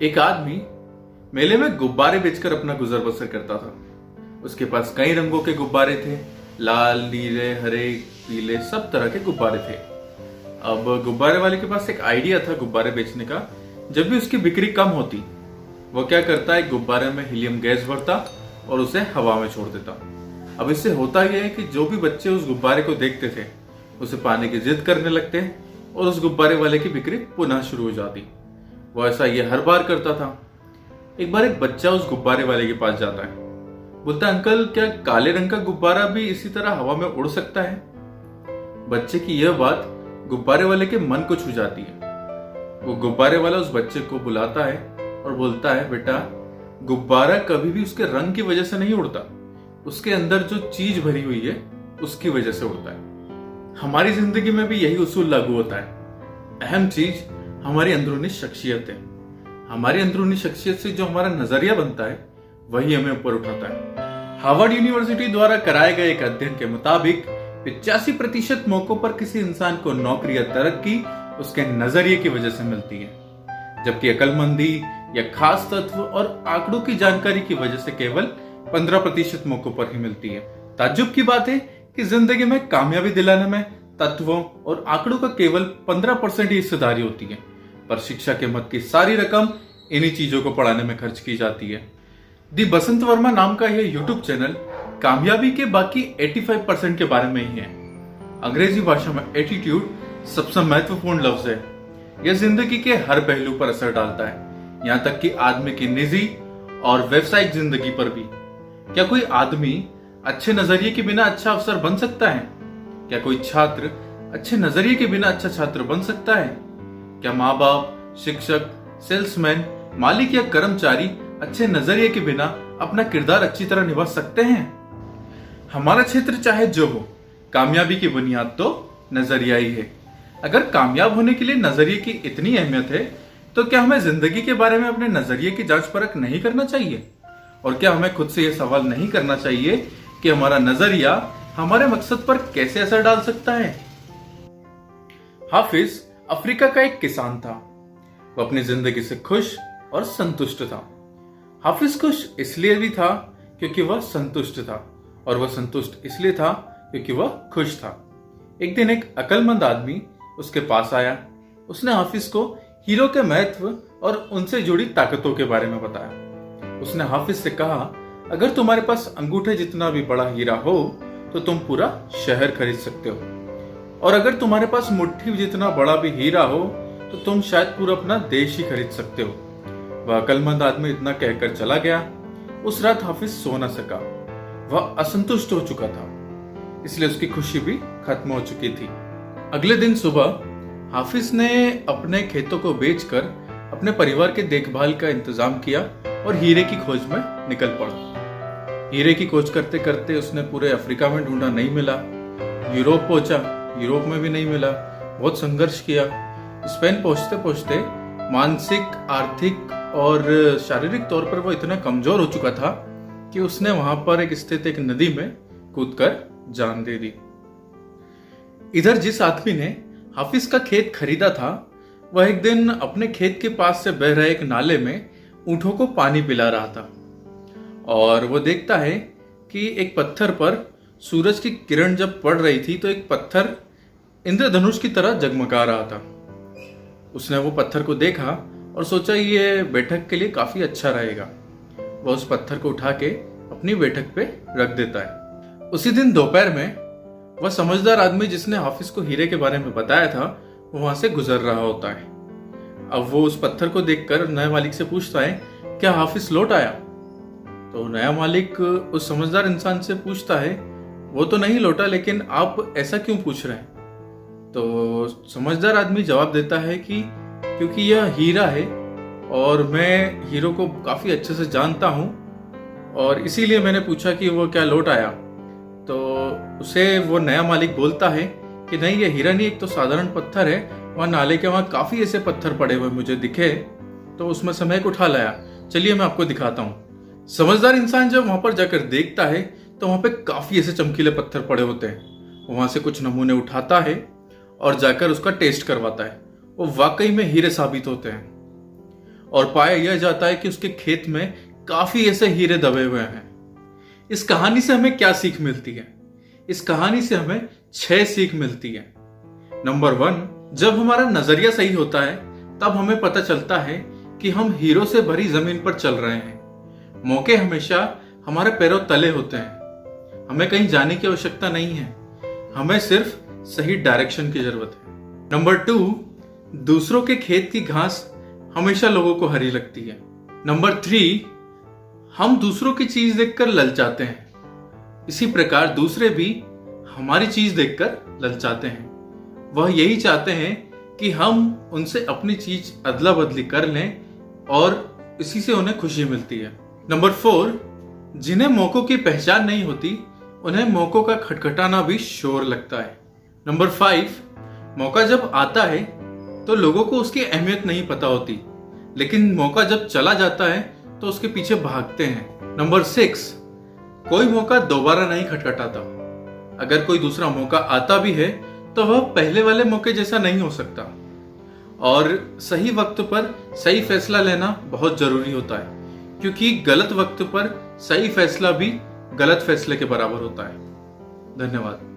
एक आदमी मेले में गुब्बारे बेचकर अपना गुजर बसर करता था। उसके पास कई रंगों के गुब्बारे थे, लाल, नीले, हरे, पीले, सब तरह के गुब्बारे थे। अब गुब्बारे वाले के पास एक आइडिया था गुब्बारे बेचने का। जब भी उसकी बिक्री कम होती, वो क्या करता है, गुब्बारे में हीलियम गैस भरता और उसे हवा में छोड़ देता। अब इससे होता यह है कि जो भी बच्चे उस गुब्बारे को देखते थे, उसे पाने की जिद करने लगते और उस गुब्बारे वाले की बिक्री पुनः शुरू हो जाती। वो ऐसा ये हर बार करता था। एक बार एक बच्चा उस गुब्बारे वाले के पास जाता है, बोलता है, अंकल क्या काले रंग का गुब्बारा भी इसी तरह हवा में उड़ सकता है? बच्चे की यह बात गुब्बारे वाले के मन को छू जाती है। वो गुब्बारे वाला उस बच्चे को बुलाता है और बोलता है, बेटा, गुब्बारा कभी भी उसके रंग की वजह से नहीं उड़ता, उसके अंदर जो चीज भरी हुई है उसकी वजह से उड़ता है। हमारी जिंदगी में भी यही उसूल लागू होता है। अहम चीज हमारी अंदरूनी शख्सियत है। हमारी अंदरूनी शख्सियत से जो हमारा नजरिया बनता है वही हमें ऊपर उठाता है। हार्वर्ड यूनिवर्सिटी द्वारा कराए गए एक अध्ययन के मुताबिक 85% मौकों पर किसी इंसान को नौकरी या तरक्की उसके नजरिए की वजह से मिलती है, जबकि अक्लमंदी या खास तत्व और आंकड़ों की जानकारी की वजह से केवल 15% मौकों पर ही मिलती है। ताज्जुब की बात है कि जिंदगी में कामयाबी दिलाने में तत्वों और आंकड़ों का केवल 15% ही हिस्सेदारी होती है, पर शिक्षा के मद की सारी रकम इन्हीं चीजों को पढ़ाने में खर्च की जाती है। दी बसंत वर्मा नाम का यह यूट्यूब चैनल कामयाबी के बाकी 85% के बारे में ही है। अंग्रेजी भाषा में एटीट्यूड सबसे महत्वपूर्ण लफ्ज है। यह जिंदगी के हर पहलू पर असर डालता है, यहाँ तक कि आदमी की निजी और व्यवसायिक जिंदगी पर भी। क्या कोई आदमी अच्छे नजरिए के बिना अच्छा अफसर बन सकता है? क्या कोई छात्र अच्छे नजरिए के बिना अच्छा छात्र बन सकता है? क्या माँ बाप, शिक्षक, सेल्समैन, मालिक या कर्मचारी अच्छे नजरिए के बिना अपना किरदार अच्छी तरह निभा सकते हैं? हमारा क्षेत्र चाहे जो हो, कामयाबी की बुनियाद तो नजरिया ही है। अगर कामयाब होने के लिए नजरिए की इतनी अहमियत है, तो क्या हमें जिंदगी के बारे में अपने नजरिए की जांच परख नहीं करना चाहिए? और क्या हमें खुद से यह सवाल नहीं करना चाहिए कि हमारा नजरिया हमारे मकसद पर कैसे असर डाल सकता है? हाफिज अफ्रीका का एक किसान था। वो अपनी जिंदगी से खुश और संतुष्ट था। हाफिज खुश इसलिए भी था क्योंकि वह संतुष्ट था, और वह संतुष्ट इसलिए था क्योंकि वह खुश था। एक दिन एक अक्लमंद आदमी उसके पास आया। उसने हाफिज को हीरो के महत्व और उनसे जुड़ी ताकतों के बारे में बताया। उसने हाफिज से कहा, अगर तुम्हारे पास अंगूठे जितना भी बड़ा हीरा हो तो तुम पूरा शहर खरीद सकते हो, और अगर तुम्हारे पास मुट्ठी जितना बड़ा भी हीरा हो तो तुम शायद पूरा अपना देश ही खरीद सकते हो। वह अक्लमंद आदमी इतना कहकर चला गया। उस रात हाफिज सो न सका। वह असंतुष्ट हो चुका था, इसलिए उसकी खुशी भी खत्म हो चुकी थी। अगले दिन सुबह हाफिज ने अपने खेतों को बेचकर अपने परिवार के देखभाल का इंतजाम किया और हीरे की खोज में निकल पड़ा। हीरे की खोज करते करते उसने पूरे अफ्रीका में ढूंढा, नहीं मिला। यूरोप पहुंचा, यूरोप में भी नहीं मिला। बहुत संघर्ष किया। स्पेन पहुंचते पहुंचते मानसिक, आर्थिक और शारीरिक तौर पर वो इतना कमजोर हो चुका था कि उसने वहां पर स्थित एक नदी में कूदकर जान दे दी। इधर जिस आदमी ने हाफिज का खेत खरीदा था, वह एक दिन अपने खेत के पास से बह रहे एक नाले में ऊंटों को पानी पिला रहा था, और वो देखता है कि एक पत्थर पर सूरज की किरण जब पड़ रही थी तो एक पत्थर इंद्रधनुष की तरह जगमगा रहा था। उसने वो पत्थर को देखा और सोचा ये बैठक के लिए काफी अच्छा रहेगा। वह उस पत्थर को उठा के अपनी बैठक पे रख देता है। उसी दिन दोपहर में वह समझदार आदमी जिसने हाफिज को हीरे के बारे में बताया था, वो वहां से गुजर रहा होता है। अब वो उस पत्थर को देखकर नए मालिक से पूछता है, क्या हाफिज लौट आया? तो नया मालिक उस समझदार इंसान से पूछता है, वो तो नहीं लौटा, लेकिन आप ऐसा क्यों पूछ रहे हैं? तो समझदार आदमी जवाब देता है कि क्योंकि यह हीरा है और मैं हीरो को काफी अच्छे से जानता हूं, और इसीलिए मैंने पूछा कि वो क्या लौट आया। तो उसे वो नया मालिक बोलता है कि नहीं, ये हीरा नहीं, एक तो साधारण पत्थर है। वहां नाले के वहां काफी ऐसे पत्थर पड़े हुए मुझे दिखे, तो उसमें से मैं एक उठा लाया। चलिए मैं आपको दिखाता हूँ। समझदार इंसान जब वहां पर जाकर देखता है तो वहां पे काफी ऐसे चमकीले पत्थर पड़े होते हैं। वहां से कुछ नमूने उठाता है और जाकर उसका टेस्ट करवाता है। वो वाकई में हीरे साबित होते हैं। और पाया यह जाता है कि उसके खेत में काफी ऐसे हीरे दबे हुए हैं। इस कहानी से हमें क्या सीख मिलती है? इस कहानी से हमें 6 सीख मिलती है। नंबर 1, जब हमारा नजरिया सही होता है तब हमें पता चलता है कि हम हीरों से भरी जमीन पर चल रहे हैं। मौके हमेशा हमारे पैरों तले होते हैं। हमें कहीं जाने की आवश्यकता नहीं है, हमें सिर्फ सही डायरेक्शन की जरूरत है। नंबर 2, दूसरों के खेत की घास हमेशा लोगों को हरी लगती है। नंबर 3, हम दूसरों की चीज देखकर ललचाते हैं, इसी प्रकार दूसरे भी हमारी चीज देखकर ललचाते हैं। वह यही चाहते हैं कि हम उनसे अपनी चीज अदला बदली कर लें और इसी से उन्हें खुशी मिलती है। नंबर 4, जिन्हें मौकों की पहचान नहीं होती उन्हें मौकों का खटखटाना भी शोर लगता है। नंबर 5, मौका जब आता है तो लोगों को उसकी अहमियत नहीं पता होती, लेकिन मौका जब चला जाता है तो उसके पीछे भागते हैं। नंबर 6, कोई मौका दोबारा नहीं खटखटाता। अगर कोई दूसरा मौका आता भी है तो वह पहले वाले मौके जैसा नहीं हो सकता। और सही वक्त पर सही फैसला लेना बहुत जरूरी होता है, क्योंकि गलत वक्त पर सही फैसला भी गलत फैसले के बराबर होता है। धन्यवाद।